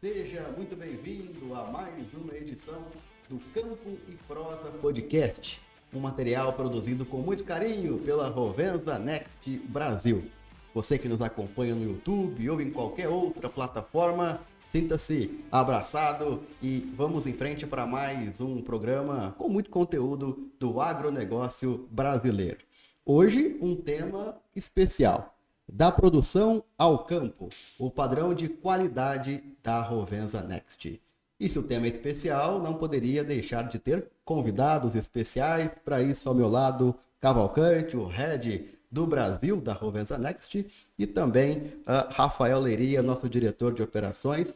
Seja muito bem-vindo a mais uma edição do Campo e Prosa Podcast, um material produzido com muito carinho pela Rovensa Next Brasil. Você que nos acompanha no YouTube ou em qualquer outra plataforma, sinta-se abraçado e vamos em frente para mais um programa com muito conteúdo do agronegócio brasileiro. Hoje, um tema especial. Da produção ao campo, o padrão de qualidade da Rovensa Next. E se o tema é especial, não poderia deixar de ter convidados especiais. Para isso, ao meu lado, Cavalcante, o head do Brasil da Rovensa Next, e também Rafael Leiria, nosso diretor de operações.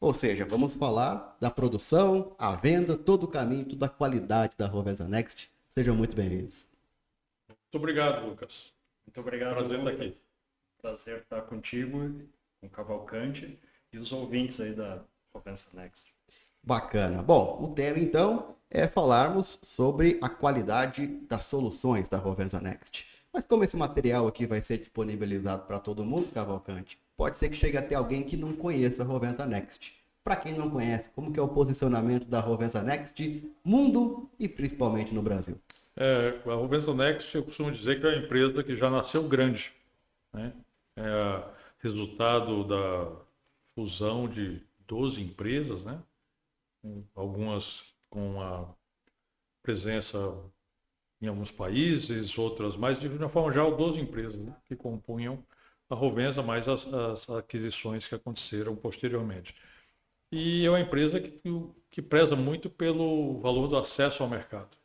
Ou seja, vamos falar da produção, a venda, todo o caminho, toda a qualidade da Rovensa Next. Sejam muito bem-vindos. Muito obrigado, Lucas. Muito obrigado, Prazer Lucas. estar aqui. Prazer estar contigo, com o Cavalcante e os ouvintes aí da Rovensa Next. Bacana. Bom, o tema então é falarmos sobre a qualidade das soluções da Rovensa Next. Mas como esse material aqui vai ser disponibilizado para todo mundo, Cavalcante, pode ser que chegue até alguém que não conheça a Rovensa Next. Para quem não conhece, como que é o posicionamento da Rovensa Next, mundo e principalmente no Brasil? A Rovensa Next, eu costumo dizer que é uma empresa que já nasceu grande, né? É resultado da fusão de 12 empresas, né? Algumas com a presença em alguns países, outras mais, de uma forma geral, 12 empresas, né, que compunham a Rovensa, mais as aquisições que aconteceram posteriormente. E é uma empresa que preza muito pelo valor do acesso ao mercado,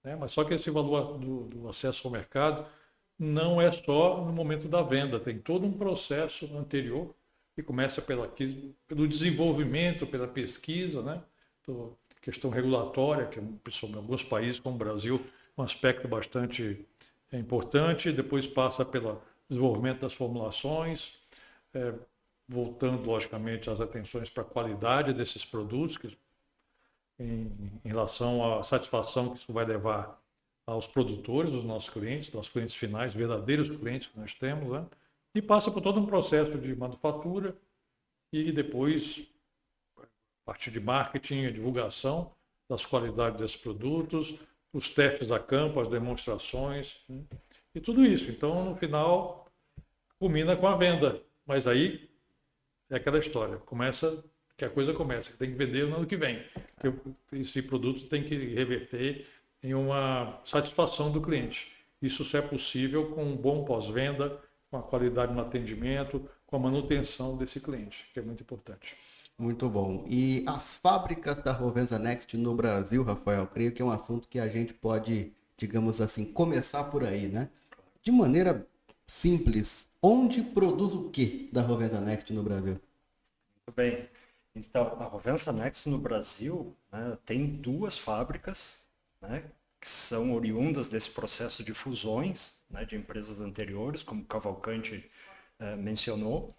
né? Mas só que esse valor do acesso ao mercado não é só no momento da venda, tem todo um processo anterior que começa pelo desenvolvimento, pela pesquisa, né? Questão regulatória, que em alguns países como o Brasil, um aspecto bastante importante, depois passa pelo desenvolvimento das formulações, voltando logicamente as atenções para a qualidade desses produtos, em relação à satisfação que isso vai levar aos produtores, os nossos clientes finais, verdadeiros clientes que nós temos, né? E passa por todo um processo de manufatura e depois a partir de marketing, a divulgação das qualidades desses produtos, os testes a campo, as demonstrações, né? E tudo isso. Então, no final, culmina com a venda. Mas aí é aquela história, que a coisa começa, que tem que vender no ano que vem. Esse produto tem que reverter em uma satisfação do cliente. Isso só é possível com um bom pós-venda, com a qualidade no atendimento, com a manutenção desse cliente, que é muito importante. Muito bom. E as fábricas da Rovensa Next no Brasil, Rafael, creio que é um assunto que a gente pode, digamos assim, começar por aí, né? De maneira simples, onde produz o que da Rovensa Next no Brasil? Muito bem. Então, a Rovensa Next no Brasil, né, tem 2 fábricas, né, que são oriundas desse processo de fusões, né, de empresas anteriores, como o Cavalcante mencionou.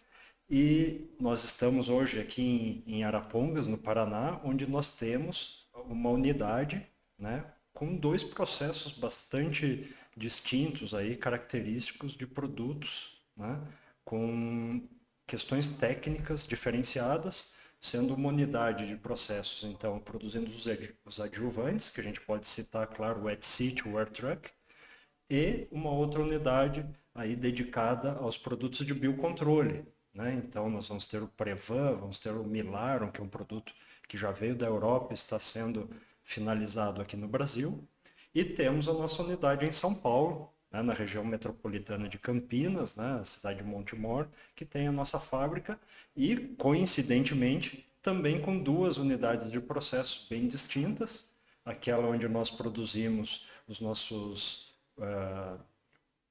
E nós estamos hoje aqui em Arapongas, no Paraná, onde nós temos uma unidade, né, com 2 processos bastante distintos, aí, característicos de produtos, né, com questões técnicas diferenciadas, sendo uma unidade de processos, então, produzindo os adjuvantes, que a gente pode citar, claro, o wet seat, o air truck, e uma outra unidade aí dedicada aos produtos de biocontrole, né? Então, nós vamos ter o Prevan, vamos ter o Milaron, que é um produto que já veio da Europa e está sendo finalizado aqui no Brasil, e temos a nossa unidade em São Paulo, né, na região metropolitana de Campinas, né, a cidade de Montemor, que tem a nossa fábrica e, coincidentemente, também com 2 unidades de processos bem distintas, aquela onde nós produzimos os nossos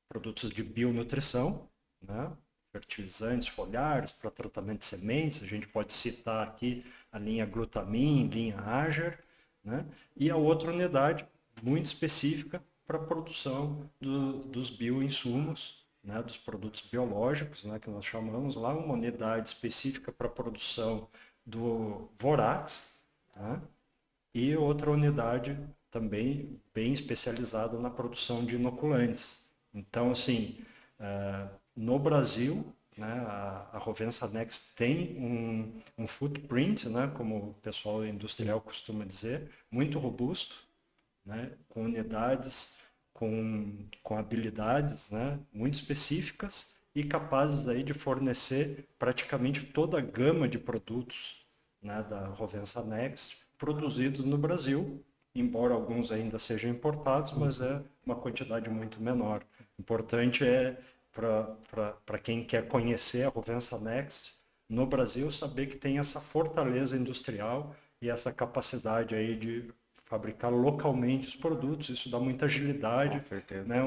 produtos de bionutrição, né, fertilizantes foliares para tratamento de sementes, a gente pode citar aqui a linha Glutamin, linha Ager, né, e a outra unidade muito específica para a produção dos bioinsumos, né, dos produtos biológicos, né, que nós chamamos lá, uma unidade específica para a produção do Vorax, né, e outra unidade também bem especializada na produção de inoculantes. Então, assim, no Brasil, né, a Rovensa Next tem um footprint, né, como o pessoal industrial costuma dizer, muito robusto, né, com unidades, com habilidades, né, muito específicas e capazes aí de fornecer praticamente toda a gama de produtos, né, da Rovensa Next produzidos no Brasil, embora alguns ainda sejam importados, mas é uma quantidade muito menor. Importante é para quem quer conhecer a Rovensa Next no Brasil saber que tem essa fortaleza industrial e essa capacidade aí de fabricar localmente os produtos. Isso dá muita agilidade, Com certeza. né?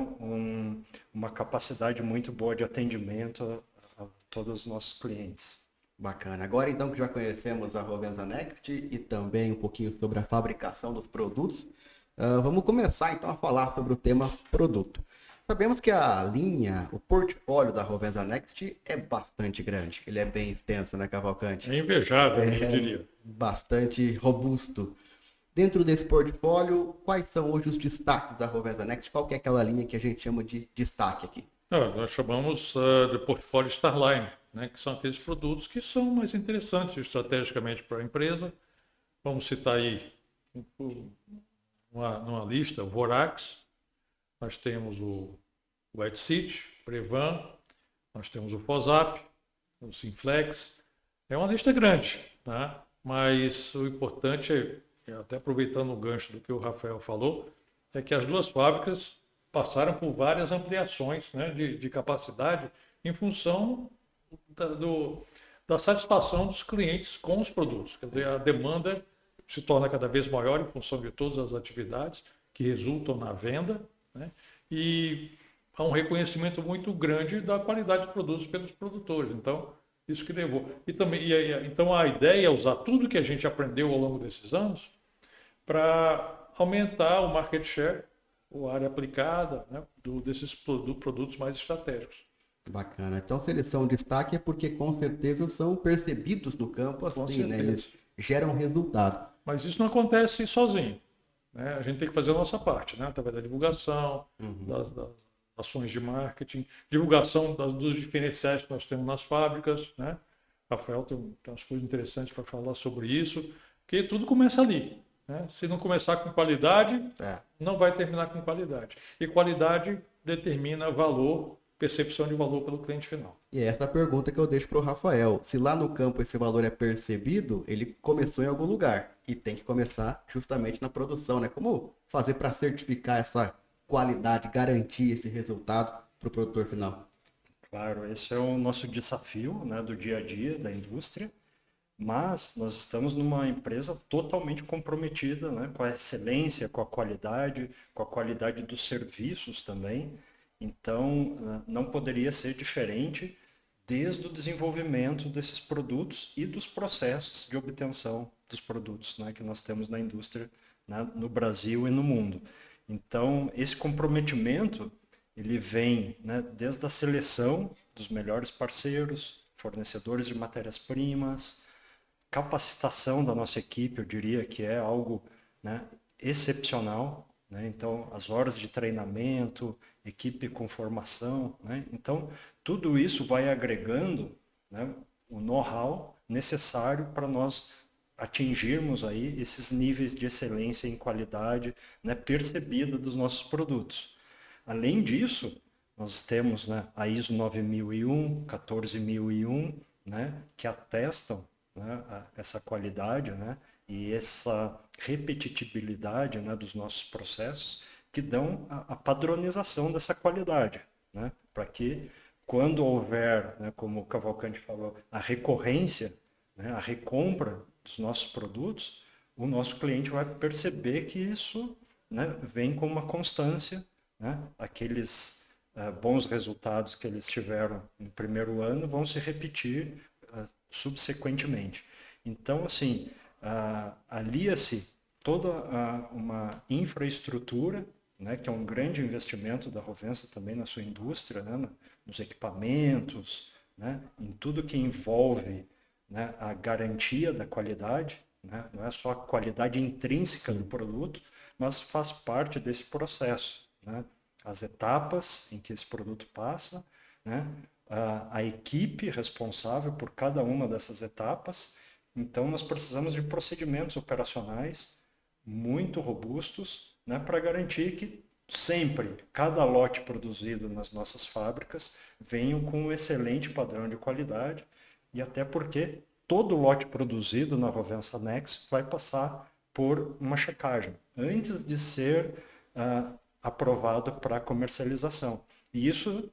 Uma capacidade muito boa de atendimento a todos os nossos clientes. Bacana. Agora então que já conhecemos a Rovensa Next e também um pouquinho sobre a fabricação dos produtos, vamos começar então a falar sobre o tema produto. Sabemos que a linha, o portfólio da Rovensa Next é bastante grande. Ele é bem extenso, né, Cavalcante? É invejável, eu diria. Bastante robusto. Dentro desse portfólio, quais são hoje os destaques da Rovensa Next? Qual que é aquela linha que a gente chama de destaque aqui? Nós chamamos de portfólio Starline, né, que são aqueles produtos que são mais interessantes estrategicamente para a empresa. Vamos citar aí numa lista o Vorax, nós temos o Wetsit, Prevan, nós temos o Fosap, o Sinflex. É uma lista grande, tá? Mas o importante até aproveitando o gancho do que o Rafael falou, é que as duas fábricas passaram por várias ampliações, né, de capacidade em função da satisfação dos clientes com os produtos. Quer dizer, a demanda se torna cada vez maior em função de todas as atividades que resultam na venda, né, e há um reconhecimento muito grande da qualidade dos produtos pelos produtores. Então, isso que levou. Então, a ideia é usar tudo que a gente aprendeu ao longo desses anos para aumentar o market share, ou área aplicada, né, desses produtos mais estratégicos. Bacana. Então, se eles são destaque é porque com certeza são percebidos no campo assim, né? Eles geram resultado. Mas isso não acontece sozinho, né? A gente tem que fazer a nossa parte, né? Através da divulgação, das ações de marketing, divulgação dos diferenciais que nós temos nas fábricas, né? Rafael tem umas coisas interessantes para falar sobre isso, porque tudo começa ali, né? Se não começar com qualidade, não vai terminar com qualidade. E qualidade determina valor, percepção de valor pelo cliente final. E é essa pergunta que eu deixo para o Rafael. Se lá no campo esse valor é percebido, ele começou em algum lugar. E tem que começar justamente na produção, né? Como fazer para certificar essa qualidade, garantir esse resultado para o produtor final? Claro, esse é o nosso desafio, né, do dia a dia da indústria. Mas nós estamos numa empresa totalmente comprometida, né, com a excelência, com a qualidade dos serviços também. Então, não poderia ser diferente desde o desenvolvimento desses produtos e dos processos de obtenção dos produtos, né, que nós temos na indústria, né, no Brasil e no mundo. Então, esse comprometimento, ele vem, né, desde a seleção dos melhores parceiros, fornecedores de matérias-primas, capacitação da nossa equipe, eu diria que é algo, né, excepcional, né? Então, as horas de treinamento, equipe com formação, né? Então, tudo isso vai agregando, né, o know-how necessário para nós atingirmos aí esses níveis de excelência em qualidade, né, percebida dos nossos produtos. Além disso, nós temos, né, a ISO 9001, 14001, né, que atestam, né, essa qualidade, né, e essa repetitibilidade, né, dos nossos processos, que dão a padronização dessa qualidade, né, para que quando houver, né, como o Cavalcante falou, a recorrência, né, a recompra dos nossos produtos, o nosso cliente vai perceber que isso, né, vem com uma constância, né, aqueles bons resultados que eles tiveram no primeiro ano vão se repetir subsequentemente. Então, assim, alia-se toda uma infraestrutura, né, que é um grande investimento da Rovensa também na sua indústria, né, nos equipamentos, né, em tudo que envolve, né, a garantia da qualidade, né, não é só a qualidade intrínseca do produto, mas faz parte desse processo, né? As etapas em que esse produto passa, né? A equipe responsável por cada uma dessas etapas. Então, nós precisamos de procedimentos operacionais muito robustos, né, para garantir que sempre cada lote produzido nas nossas fábricas venha com um excelente padrão de qualidade, e até porque todo lote produzido na Rovensa Next vai passar por uma checagem antes de ser aprovado para comercialização. E isso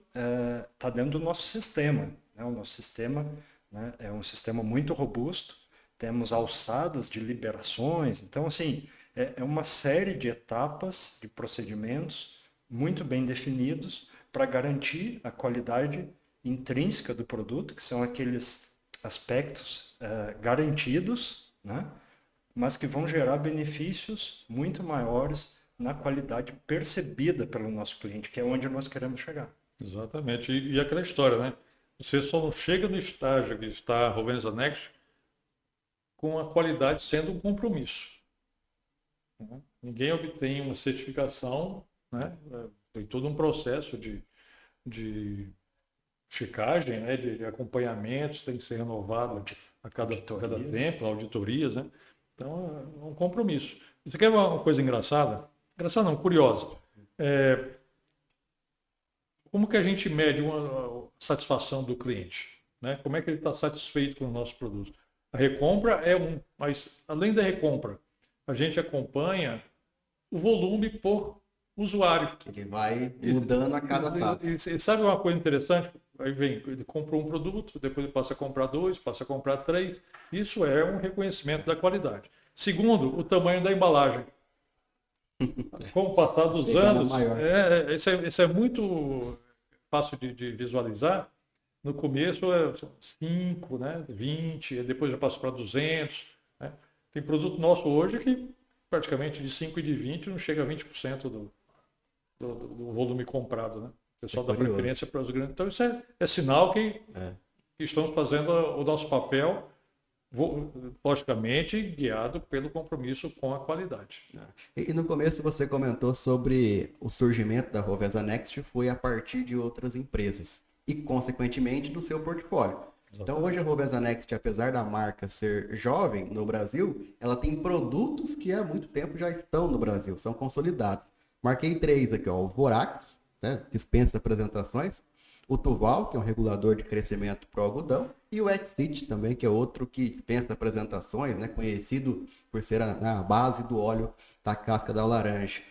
está dentro do nosso sistema, né? O nosso sistema, né, é um sistema muito robusto, temos alçadas de liberações, então assim, é uma série de etapas, de procedimentos muito bem definidos para garantir a qualidade intrínseca do produto, que são aqueles aspectos garantidos, né? Mas que vão gerar benefícios muito maiores na qualidade percebida pelo nosso cliente, que é onde nós queremos chegar. Exatamente. E aquela história, né? Você só não chega no estágio que está a Rovensa Next com a qualidade sendo um compromisso. Né? Ninguém obtém uma certificação, né? Tem todo um processo de checagem, né? De acompanhamentos, tem que ser renovado a cada tempo, auditorias, né? Então é um compromisso. Você quer uma coisa engraçada? Engraçada não, curiosa. Como que a gente mede uma satisfação do cliente? Né? Como é que ele está satisfeito com o nosso produto? A recompra mas além da recompra, a gente acompanha o volume por usuário. Ele vai mudando a cada etapa. E sabe uma coisa interessante? Aí ele comprou um produto, depois ele passa a comprar 2, passa a comprar 3. Isso é um reconhecimento da qualidade. Segundo, o tamanho da embalagem. Com o passar dos anos, isso é muito fácil de visualizar. No começo é 5, né, 20, depois já passa para 200. Né? Tem produto nosso hoje que praticamente de 5 e de 20 não chega a 20% do volume comprado. Né? O pessoal dá preferência para os grandes. Então isso é sinal que estamos fazendo o nosso papel, logicamente guiado pelo compromisso com a qualidade. E no começo você comentou sobre o surgimento da Rovensa Next foi a partir de outras empresas e, consequentemente, do seu portfólio. Exatamente. Então, hoje a Rovensa Next, apesar da marca ser jovem no Brasil, ela tem produtos que há muito tempo já estão no Brasil, são consolidados. Marquei 3 aqui, ó, o Vorax, né, dispensa apresentações, o Tuval, que é um regulador de crescimento para o algodão, e o Exit também, que é outro que dispensa apresentações, né, conhecido por ser a base do óleo da casca da laranja.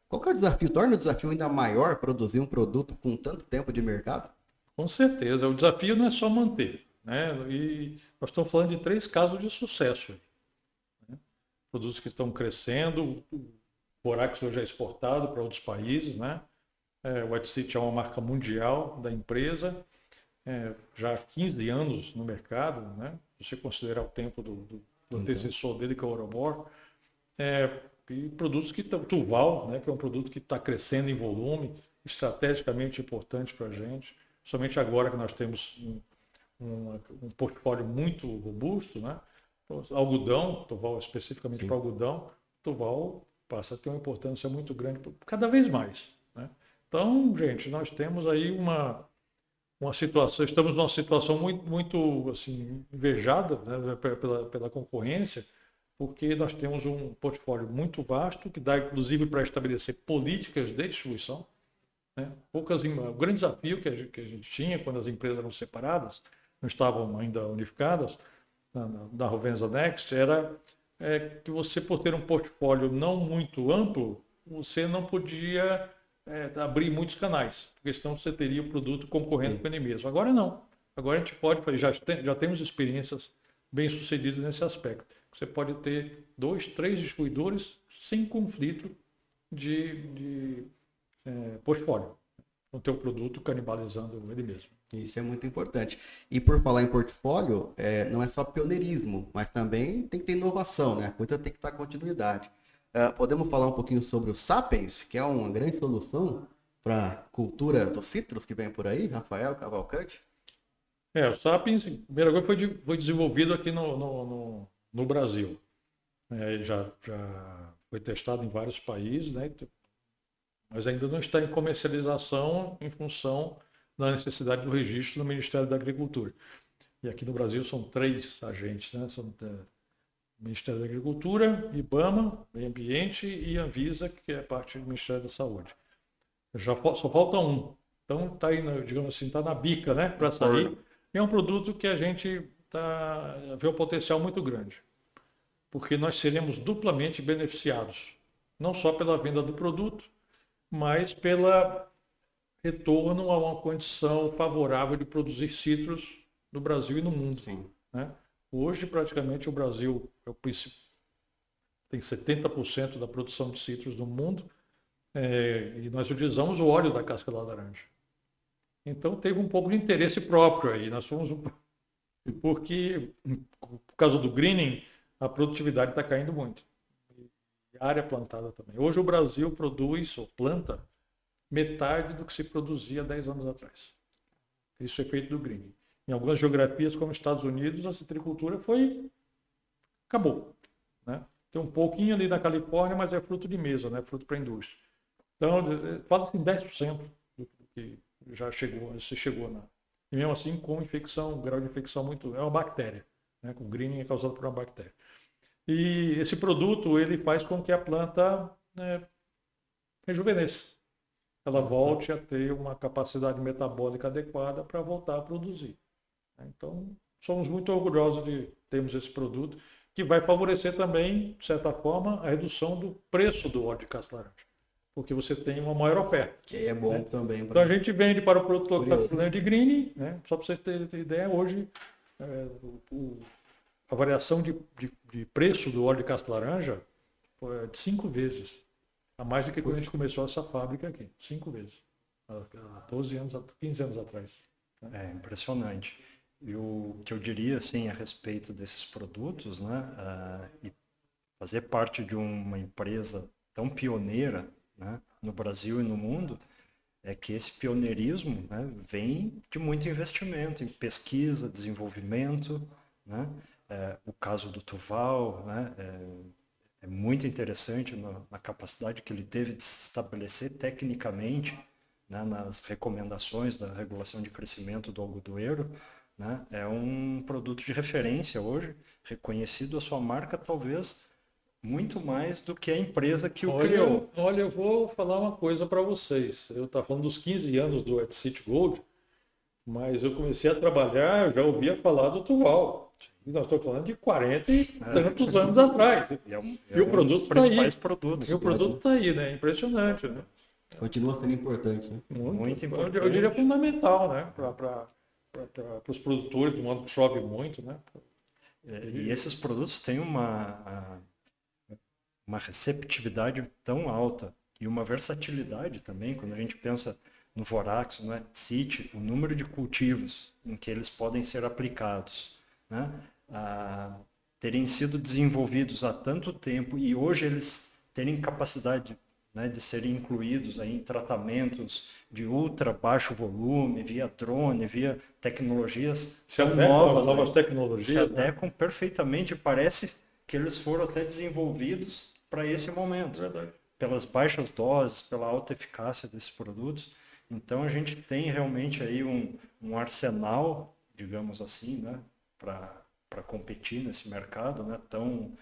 Qual que é o desafio? Torna o desafio ainda maior produzir um produto com tanto tempo de mercado? Com certeza. O desafio não é só manter. Né? E nós estamos falando de 3 casos de sucesso. Né? Produtos que estão crescendo, o Borax hoje é exportado para outros países, né? O Exit é uma marca mundial da empresa, já há 15 anos no mercado, né? Se você considerar o tempo do antecessor dele, que é o Oromor. E produtos que estão, Tuval, né? Que é um produto que está crescendo em volume, estrategicamente importante para a gente. Somente agora que nós temos um portfólio muito robusto, né? Algodão, Tuval especificamente para algodão, Tuval passa a ter uma importância muito grande, cada vez mais. Né? Então, gente, nós temos aí uma situação, estamos numa situação muito, muito assim, invejada, né, pela concorrência, porque nós temos um portfólio muito vasto, que dá inclusive para estabelecer políticas de distribuição. Né? O grande desafio que a gente tinha quando as empresas eram separadas, não estavam ainda unificadas, da Rovensa Next, era que você, por ter um portfólio não muito amplo, você não podia abrir muitos canais, porque senão você teria o produto concorrendo com ele mesmo. Agora não. Agora a gente pode, já temos experiências bem sucedidas nesse aspecto. Você pode ter 2, 3 distribuidores sem conflito de portfólio, o teu produto canibalizando ele mesmo. Isso é muito importante. E por falar em portfólio, não é só pioneirismo, mas também tem que ter inovação, né? A coisa tem que estar continuidade. Podemos falar um pouquinho sobre o Sapiens, que é uma grande solução para a cultura dos citros que vem por aí, Rafael Cavalcante? O Sapiens, a primeira coisa, foi desenvolvido aqui no Brasil. Já foi testado em vários países, né? Mas ainda não está em comercialização em função da necessidade do registro no Ministério da Agricultura. E aqui no Brasil são 3 agentes, né? São o Ministério da Agricultura, IBAMA, Meio Ambiente e Anvisa, que é parte do Ministério da Saúde. Só falta um. Então está aí, digamos assim, está na bica, né, para sair. E é um produto que a gente vê um potencial muito grande, porque nós seremos duplamente beneficiados, não só pela venda do produto, mas pelo retorno a uma condição favorável de produzir citros no Brasil e no mundo. Sim. Né? Hoje, praticamente, o Brasil é o principal, tem 70% da produção de citros no mundo, e nós utilizamos o óleo da casca da laranja. Então, teve um pouco de interesse próprio aí. Nós fomos, porque, por causa do greening, a produtividade está caindo muito. E a área plantada também. Hoje, o Brasil produz ou planta metade do que se produzia 10 anos atrás. Isso é feito do greening. Em algumas geografias, como Estados Unidos, a citricultura acabou. Né? Tem um pouquinho ali na Califórnia, mas é fruto de mesa, né? Fruto para a indústria. Então, fala-se em 10% do que já chegou e mesmo assim com infecção, um grau de infecção muito... É uma bactéria, né? O greening é causado por uma bactéria. E esse produto, ele faz com que a planta rejuvenesça. Ela volte a ter uma capacidade metabólica adequada para voltar a produzir. Então, somos muito orgulhosos de termos esse produto, que vai favorecer também, de certa forma, a redução do preço do óleo de casca laranja, porque você tem uma maior oferta. Que é bom também. Então, a gente vende para o produtor que está precisando de greening, né? Só para você ter ideia, hoje, a variação de preço do óleo de casca laranja foi de 5 vezes, a mais do que quando a gente começou essa fábrica aqui. 5 vezes. Há 12 anos, 15 anos atrás. É impressionante. E o que eu diria assim, a respeito desses produtos, né, e fazer parte de uma empresa tão pioneira, né, no Brasil e no mundo, é que esse pioneirismo, né, vem de muito investimento em pesquisa, desenvolvimento. Né? O caso do Tuval, né, é muito interessante na capacidade que ele teve de se estabelecer tecnicamente, né, nas recomendações da regulação de crescimento do algodoeiro. Né? É um produto de referência hoje, reconhecido a sua marca, talvez muito mais do que a empresa que o criou. Olha, eu vou falar uma coisa para vocês. Eu estava falando dos 15 anos do City Gold, mas eu comecei a trabalhar, eu já ouvia falar do Tuval. Nós estamos falando de 40 e tantos anos atrás. E o produto está aí. E o produto está aí, né? Impressionante, né? Continua sendo importante, né? Muito importante. Eu diria fundamental, né? Para os produtores, de modo que chove muito, né? E esses produtos têm uma receptividade tão alta e uma versatilidade também, quando a gente pensa no Vorax, no City, o número de cultivos em que eles podem ser aplicados, né? Terem sido desenvolvidos há tanto tempo e hoje eles terem capacidade, né, de serem incluídos aí em tratamentos de ultra baixo volume, via drone, via tecnologias novas tecnologias, se adequam perfeitamente. Parece que eles foram até desenvolvidos para esse momento, pelas baixas doses, pela alta eficácia desses produtos. Então a gente tem realmente aí um arsenal, digamos assim, né, para competir nesse mercado, né, tão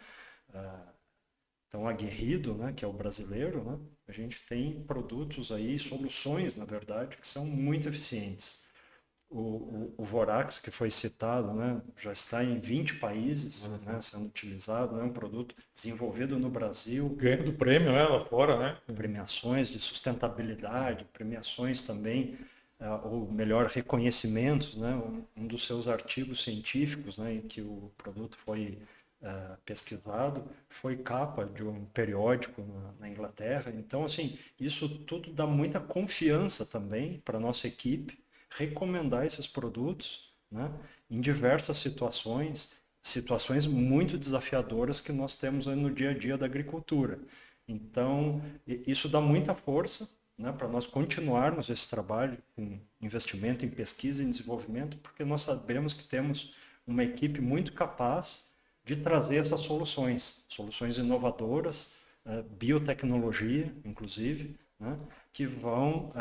aguerrido, né, que é o brasileiro. Né? A gente tem produtos aí, soluções, na verdade, que são muito eficientes. O Vorax, que foi citado, né, já está em 20 países, né, sendo utilizado. É um produto desenvolvido no Brasil. Ganhando prêmio, né, lá fora, né? Premiações de sustentabilidade, premiações também, ou melhor, reconhecimentos. Né, um dos seus artigos científicos, né, em que o produto foi pesquisado, foi capa de um periódico na Inglaterra. Então, assim, isso tudo dá muita confiança também para a nossa equipe recomendar esses produtos, né, em diversas situações muito desafiadoras que nós temos aí no dia a dia da agricultura. Então, isso dá muita força, né, para nós continuarmos esse trabalho com investimento em pesquisa e desenvolvimento, porque nós sabemos que temos uma equipe muito capaz de trazer essas soluções inovadoras, biotecnologia, inclusive, né, que vão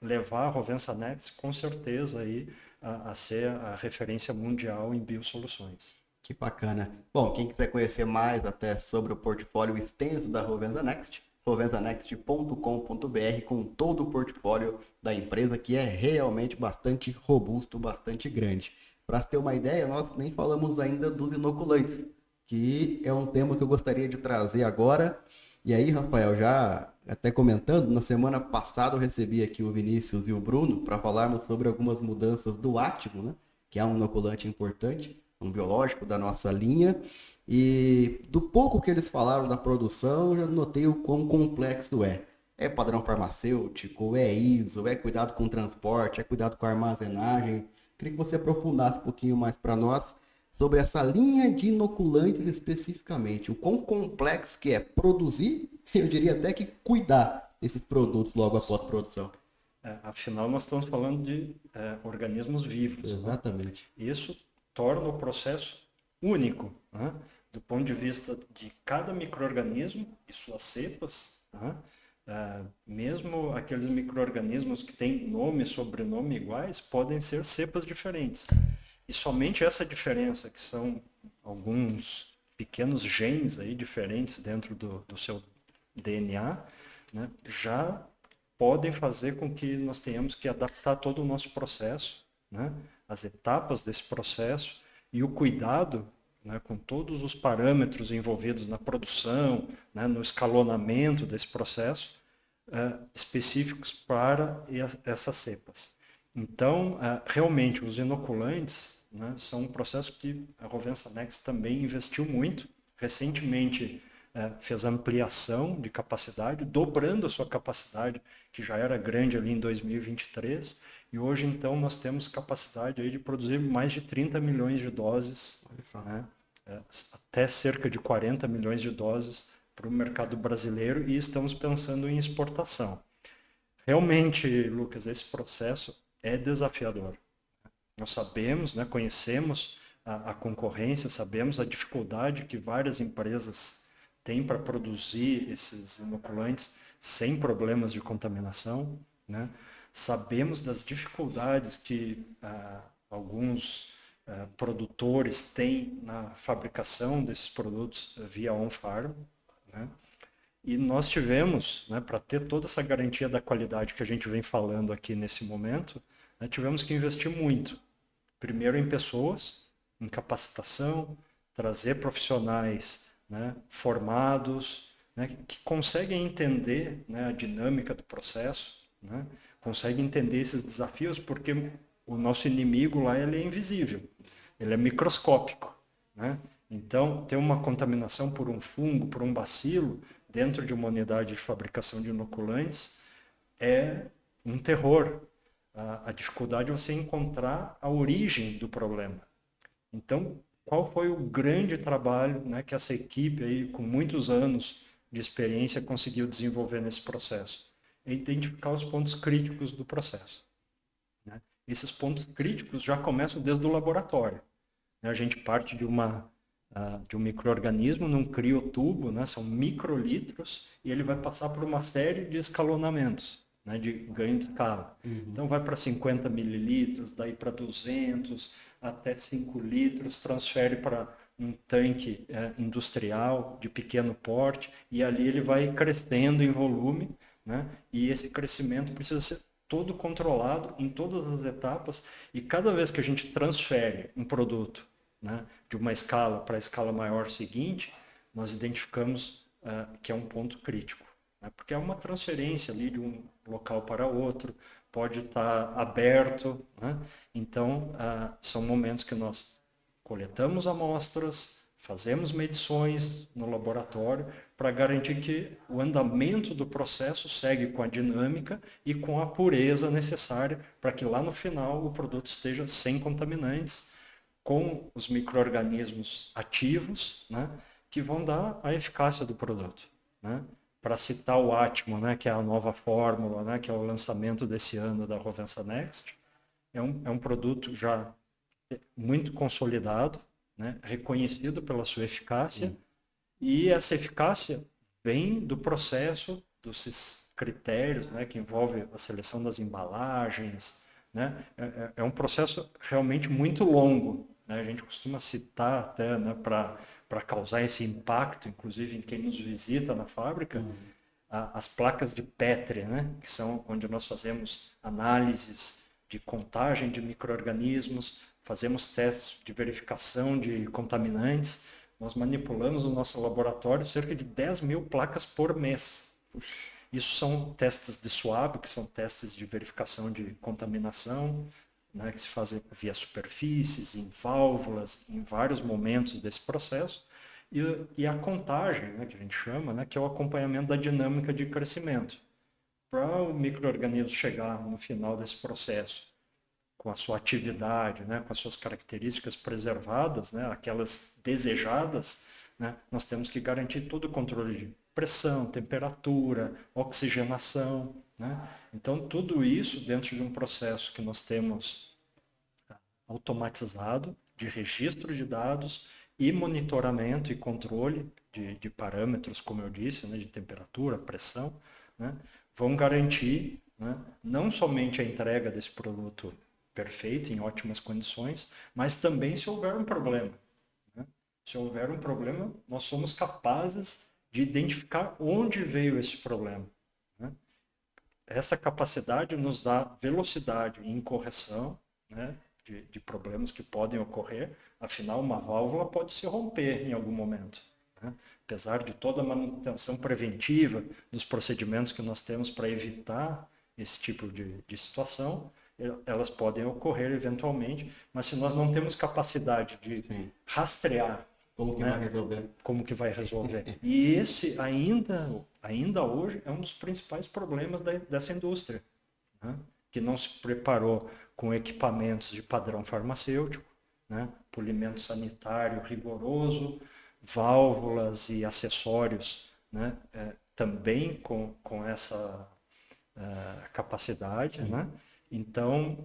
levar a Rovensa Next, com certeza, aí, a ser a referência mundial em biosoluções. Que bacana. Bom, quem quiser conhecer mais até sobre o portfólio extenso da Rovensa Next, rovensanext.com.br, com todo o portfólio da empresa, que é realmente bastante robusto, bastante grande. Para se ter uma ideia, nós nem falamos ainda dos inoculantes, que é um tema que eu gostaria de trazer agora. E aí, Rafael, já até comentando, na semana passada eu recebi aqui o Vinícius e o Bruno para falarmos sobre algumas mudanças do átimo, né? Que é um inoculante importante, um biológico da nossa linha. E do pouco que eles falaram da produção, eu já notei o quão complexo é. É padrão farmacêutico, é ISO, é cuidado com o transporte, é cuidado com a armazenagem. Queria que você aprofundasse um pouquinho mais para nós sobre essa linha de inoculantes especificamente, o quão complexo que é produzir, eu diria até que cuidar desses produtos logo após produção. Afinal, nós estamos falando de organismos vivos. Exatamente. Né? Isso torna o processo único, né? Do ponto de vista de cada micro-organismo e suas cepas, né? Mesmo aqueles micro-organismos que têm nome e sobrenome iguais, podem ser cepas diferentes. E somente essa diferença, que são alguns pequenos genes aí diferentes dentro do seu DNA, né, já podem fazer com que nós tenhamos que adaptar todo o nosso processo, né, as etapas desse processo e o cuidado, né, com todos os parâmetros envolvidos na produção, né, no escalonamento desse processo, específicos para essas cepas. Então, realmente, os inoculantes, né, são um processo que a Rovensa Next também investiu muito. Recentemente, fez ampliação de capacidade, dobrando a sua capacidade, que já era grande ali em 2023, e hoje, então, nós temos capacidade aí de produzir mais de 30 milhões de doses, né, até cerca de 40 milhões de doses para o mercado brasileiro, e estamos pensando em exportação. Realmente, Lucas, esse processo é desafiador. Nós sabemos, né, conhecemos a concorrência, sabemos a dificuldade que várias empresas têm para produzir esses inoculantes sem problemas de contaminação, né? Sabemos das dificuldades que alguns produtores têm na fabricação desses produtos via on-farm, né? E nós tivemos, né, para ter toda essa garantia da qualidade que a gente vem falando aqui nesse momento, né, tivemos que investir muito. Primeiro em pessoas, em capacitação, trazer profissionais, né, formados, né, que conseguem entender, né, a dinâmica do processo, né, conseguem entender esses desafios, porque o nosso inimigo lá ele é invisível, ele é microscópico, né? Então, ter uma contaminação por um fungo, por um bacilo, dentro de uma unidade de fabricação de inoculantes, é um terror. A dificuldade é você encontrar a origem do problema. Então, qual foi o grande trabalho, né, que essa equipe, aí, com muitos anos de experiência, conseguiu desenvolver nesse processo? É identificar os pontos críticos do processo, né? Esses pontos críticos já começam desde o laboratório. A gente parte de um micro-organismo num criotubo, né, são microlitros, e ele vai passar por uma série de escalonamentos, né, de ganho de escala. Então vai para 50 mililitros, daí para 200, até 5 litros, transfere para um tanque industrial de pequeno porte, e ali ele vai crescendo em volume, né, e esse crescimento precisa ser todo controlado em todas as etapas, e cada vez que a gente transfere um produto, né, de uma escala para a escala maior seguinte, nós identificamos que é um ponto crítico, né, porque é uma transferência ali de um local para outro, pode estar aberto, né? Então são momentos que nós coletamos amostras, fazemos medições no laboratório para garantir que o andamento do processo segue com a dinâmica e com a pureza necessária para que lá no final o produto esteja sem contaminantes, com os micro-organismos ativos, né, que vão dar a eficácia do produto, né? Para citar o Atmo, né, que é a nova fórmula, né, que é o lançamento desse ano da Rovensa Next, é um produto já muito consolidado, né, reconhecido pela sua eficácia, e essa eficácia vem do processo desses critérios, né, que envolve a seleção das embalagens, né? É um processo realmente muito longo, né? A gente costuma citar até, né, para causar esse impacto, inclusive em quem nos visita na fábrica, as placas de Petri, né, que são onde nós fazemos análises de contagem de micro-organismos, fazemos testes de verificação de contaminantes. Nós manipulamos no nosso laboratório cerca de 10 mil placas por mês. Isso são testes de swab, que são testes de verificação de contaminação, né, que se fazem via superfícies, em válvulas, em vários momentos desse processo. E a contagem, né, que a gente chama, né, que é o acompanhamento da dinâmica de crescimento. Para o micro-organismo chegar no final desse processo, com a sua atividade, né, com as suas características preservadas, né, aquelas desejadas, né, nós temos que garantir todo o controle de pressão, temperatura, oxigenação. Né? Então, tudo isso dentro de um processo que nós temos automatizado, de registro de dados e monitoramento e controle de parâmetros, como eu disse, né, de temperatura, pressão, né, vão garantir, né, não somente a entrega desse produto perfeito, em ótimas condições, mas também se houver um problema. Né? Se houver um problema, nós somos capazes de identificar onde veio esse problema. Né? Essa capacidade nos dá velocidade em correção, né, de problemas que podem ocorrer. Afinal, uma válvula pode se romper em algum momento. Né? Apesar de toda a manutenção preventiva dos procedimentos que nós temos para evitar esse tipo de situação, elas podem ocorrer eventualmente, mas se nós não temos capacidade de rastrear como que, né, vai resolver? Como que vai resolver. E esse ainda hoje é um dos principais problemas dessa indústria, né? Que não se preparou com equipamentos de padrão farmacêutico, né? Polimento sanitário rigoroso, válvulas e acessórios, né? Também com essa capacidade, né? Então,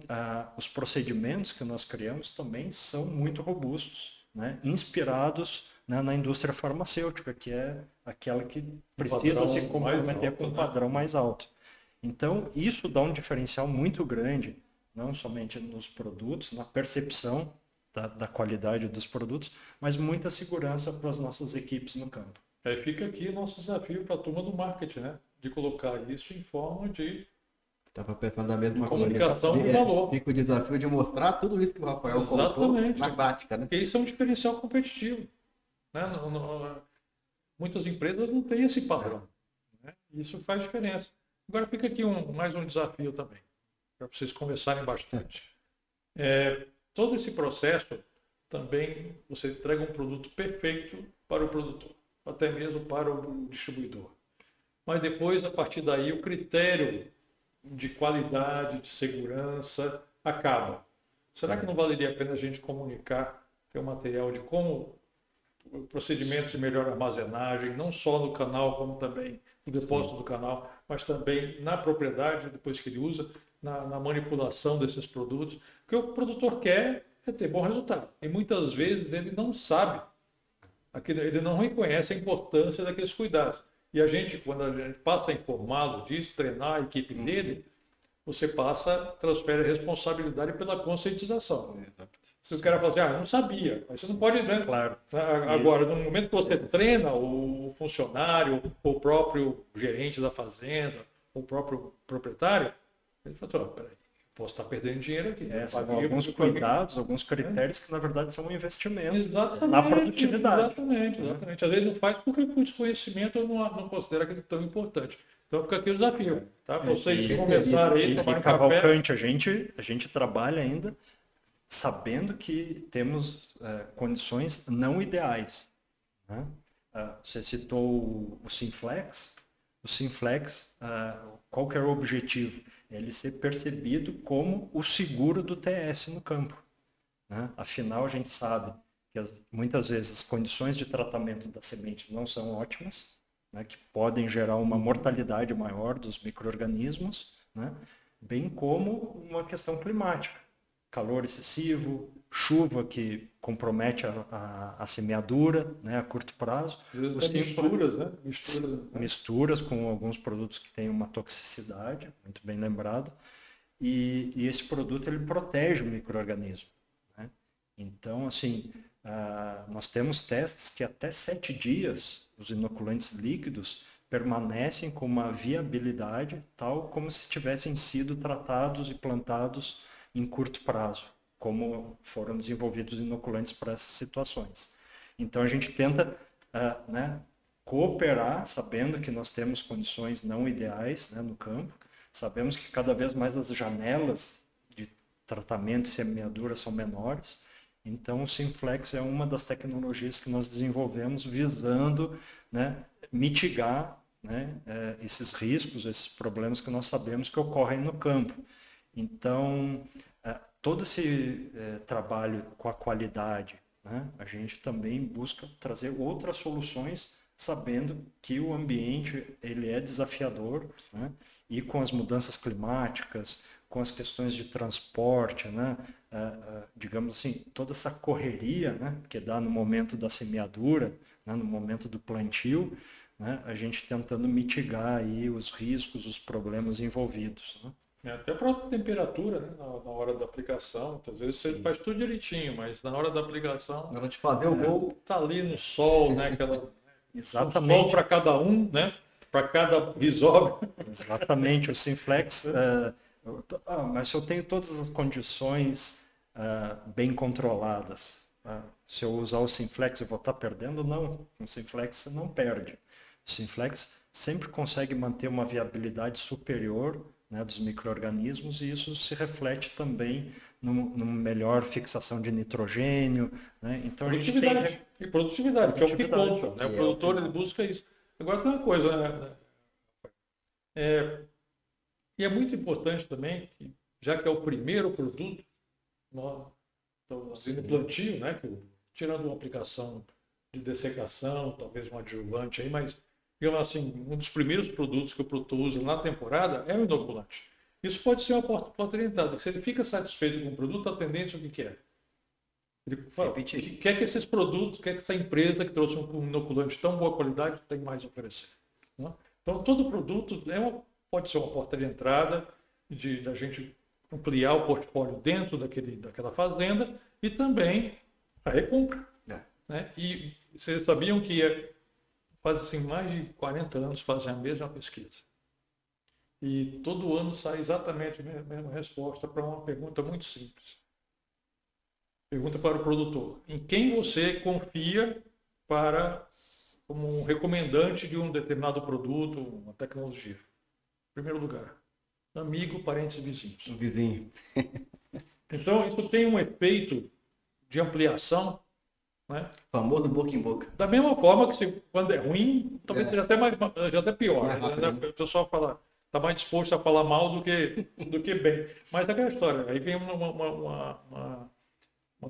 os procedimentos que nós criamos também são muito robustos, né? Inspirados, né, na indústria farmacêutica, que é aquela que precisa se comprometer com um padrão mais alto. Então, isso dá um diferencial muito grande, não somente nos produtos, na percepção da qualidade dos produtos, mas muita segurança para as nossas equipes no campo. Aí fica aqui o nosso desafio para a turma do marketing, né? De colocar isso em forma de Estava pensando da mesma comunicação coisa. e valor. Fica o desafio de mostrar tudo isso que o Rafael colocou na prática, né? Porque isso é um diferencial competitivo. Né? Muitas empresas não têm esse padrão. Né? Isso faz diferença. Agora fica aqui mais um desafio também, para vocês conversarem bastante. Todo esse processo também você entrega um produto perfeito para o produtor, até mesmo para o distribuidor. Mas depois, a partir daí, o critério de qualidade, de segurança, acaba. Será que não valeria a pena a gente comunicar o material de como procedimentos de melhor armazenagem, não só no canal, como também no depósito do canal, mas também na propriedade, depois que ele usa, na manipulação desses produtos? Porque o produtor quer ter bom resultado. E muitas vezes ele não sabe, ele não reconhece a importância daqueles cuidados. E a gente, quando a gente passa a informá-lo disso, treinar a equipe dele, você transfere a responsabilidade pela conscientização. Se o cara fala assim, eu não sabia, mas você não pode, né? Claro. Agora, no momento que você treina o funcionário, o próprio gerente da fazenda, o próprio proprietário, ele fala, peraí, posso estar perdendo dinheiro aqui. São alguns cuidados, alguns critérios que, na verdade, são um investimento na produtividade. Exatamente. Às vezes não faz porque com desconhecimento não considera aquilo tão importante. Então fica aqui o desafio, tá? Para vocês conversarem aí, tomarem Cavalcante, a gente trabalha ainda sabendo que temos condições não ideais. Né? Você citou o Sinflex. O Sinflex, qual que é o objetivo? Ele ser percebido como o seguro do TS no campo. Né? Afinal, a gente sabe que muitas vezes as condições de tratamento da semente não são ótimas, né? Que podem gerar uma mortalidade maior dos micro-organismos, né? Bem como uma questão climática. calor excessivo, chuva que compromete a semeadura, né, a curto prazo. Às vezes até misturas, né? Misturas com alguns produtos que têm uma toxicidade, muito bem lembrado. E esse produto ele protege o micro-organismo, né? Então, assim, nós temos testes que até 7 dias os inoculantes líquidos permanecem com uma viabilidade tal como se tivessem sido tratados e plantados em curto prazo, como foram desenvolvidos inoculantes para essas situações. Então, a gente tenta, né, cooperar, sabendo que nós temos condições não ideais, né, no campo. Sabemos que cada vez mais as janelas de tratamento e semeadura são menores. Então, o Sinflex é uma das tecnologias que nós desenvolvemos visando, né, mitigar, né, esses riscos, esses problemas que nós sabemos que ocorrem no campo. Então, todo esse trabalho com a qualidade, né, a gente também busca trazer outras soluções, sabendo que o ambiente ele é desafiador, né, e com as mudanças climáticas, com as questões de transporte, né, digamos assim, toda essa correria, né, que dá no momento da semeadura, né, no momento do plantio, né, a gente tentando mitigar aí os riscos, os problemas envolvidos, né. Até a própria temperatura, né, na hora da aplicação. Às vezes você faz tudo direitinho, mas na hora da aplicação, Na hora de fazer o gol, tá ali no sol, né? Exatamente. Um sol para cada um, né? Para cada visório. Exatamente, o Sinflex, mas se eu tenho todas as condições bem controladas, se eu usar o Sinflex eu vou estar perdendo? Não, o Sinflex não perde. O Sinflex sempre consegue manter uma viabilidade superior, né, dos micro-organismos, e isso se reflete também numa melhor fixação de nitrogênio, né? Então, Produtividade. E produtividade, que é o que Produtividade. conta, né? O produtor ele busca isso. Agora tem uma coisa, né? E é muito importante também, que, já que é o primeiro produto, nós estamos fazendo plantio, né? Tirando uma aplicação de dessecação, talvez um adjuvante aí, mas, digamos assim, um dos primeiros produtos que o produtor usa na temporada é o inoculante. Isso pode ser uma porta de entrada, se ele fica satisfeito com o produto, a tendência é o que é? Ele fala, quer que esses produtos, quer que essa empresa que trouxe um inoculante de tão boa qualidade tem mais a oferecer, né? Então, todo produto pode ser uma porta de entrada, da gente ampliar o portfólio dentro daquela fazenda e também a recompra. Né? E vocês sabiam que faz assim, mais de 40 anos fazem a mesma pesquisa. E todo ano sai exatamente a mesma resposta para uma pergunta muito simples. Pergunta para o produtor: em quem você confia como um recomendante de um determinado produto, uma tecnologia? Em primeiro lugar, amigo, parentes e vizinhos. o vizinho. Então, isso tem um efeito de ampliação, né? Famoso boca em boca. Da mesma forma que quando é ruim, talvez seja até pior. Né? O pessoal está mais disposto a falar mal do que bem. Mas é aquela história. Aí vem uma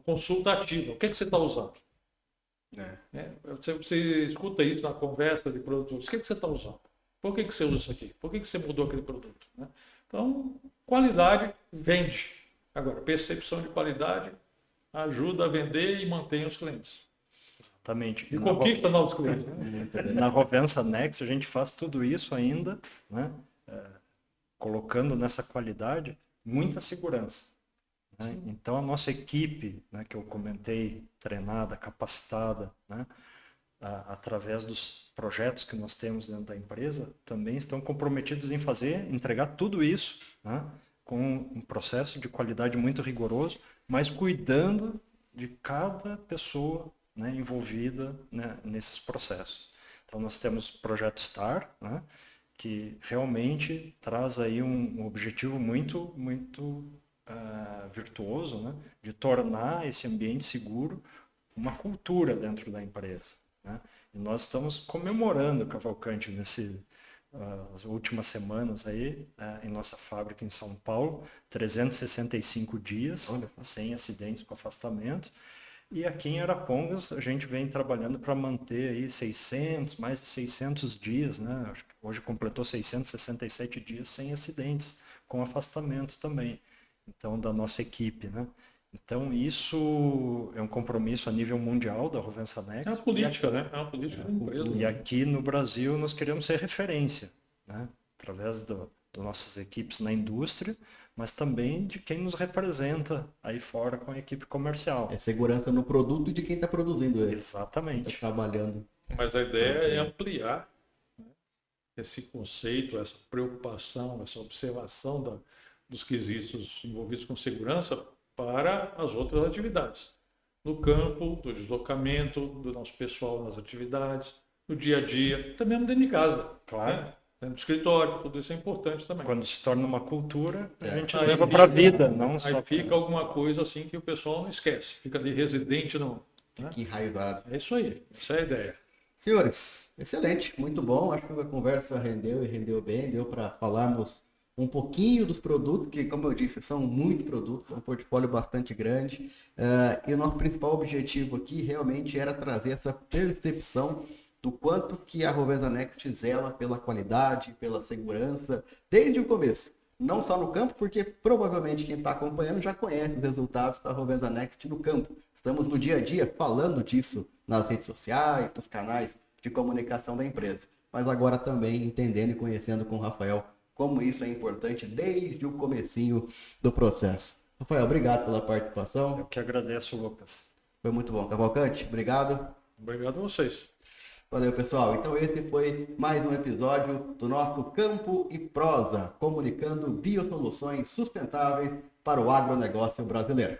consulta ativa. O que você está usando? Você escuta isso na conversa de produtores. O que você está usando? Por que você usa isso aqui? Por que você mudou aquele produto? Né? Então, qualidade vende. Agora, percepção de qualidade ajuda a vender e mantém os clientes. Exatamente. E conquista novos clientes. Na Rovensa Next, a gente faz tudo isso ainda, né? Colocando nessa qualidade muita segurança. Né? Então, a nossa equipe, né, que eu comentei, treinada, capacitada, né, através dos projetos que nós temos dentro da empresa, também estão comprometidos em entregar tudo isso, né, com um processo de qualidade muito rigoroso, mas cuidando de cada pessoa, né, envolvida, né, nesses processos. Então, nós temos o Projeto STAR, né, que realmente traz aí um objetivo muito, muito virtuoso, né, de tornar esse ambiente seguro uma cultura dentro da empresa. Né? E nós estamos comemorando, Cavalcante, nas últimas semanas aí, em nossa fábrica em São Paulo, 365 dias sem acidentes com afastamento. E aqui em Arapongas a gente vem trabalhando para manter aí mais de 600 dias, né? Hoje completou 667 dias sem acidentes, com afastamento também. então da nossa equipe, né? Então isso é um compromisso a nível mundial da Rovensa É Next. uma política, né? É uma política da empresa. E aqui no Brasil nós queremos ser referência, né? Através das nossas equipes na indústria, mas também de quem nos representa aí fora com a equipe comercial. É segurança no produto de quem está produzindo ele. Está Exatamente. trabalhando. Mas a ideia é ampliar, né, esse conceito, essa preocupação, essa observação dos quesitos envolvidos com segurança para as outras atividades. No campo, do deslocamento, do nosso pessoal nas atividades, no dia a dia, até mesmo dentro de casa. Claro. Né? Dentro do escritório, tudo isso é importante também. Quando se torna uma cultura, a gente Aí leva fica- para a vida, não Aí só fica alguma coisa assim que o pessoal não esquece, fica ali residente no. Né? Que enraizado. É isso aí, essa é a ideia. Senhores, excelente, muito bom. Acho que a conversa rendeu e rendeu bem. Deu para falarmos um pouquinho dos produtos, que, como eu disse, são muitos produtos, é um portfólio bastante grande. E o nosso principal objetivo aqui realmente era trazer essa percepção do quanto que a Rovensa Next zela pela qualidade, pela segurança, desde o começo. Não só no campo, porque provavelmente quem está acompanhando já conhece os resultados da Rovensa Next no campo. Estamos no dia a dia falando disso nas redes sociais, nos canais de comunicação da empresa. Mas agora também entendendo e conhecendo com o Rafael como isso é importante desde o comecinho do processo. Rafael, obrigado pela participação. Eu que agradeço, Lucas. Foi muito bom. Cavalcante, obrigado. Obrigado a vocês. Valeu, pessoal. Então esse foi mais um episódio do nosso Campo e Prosa, comunicando biosoluções sustentáveis para o agronegócio brasileiro.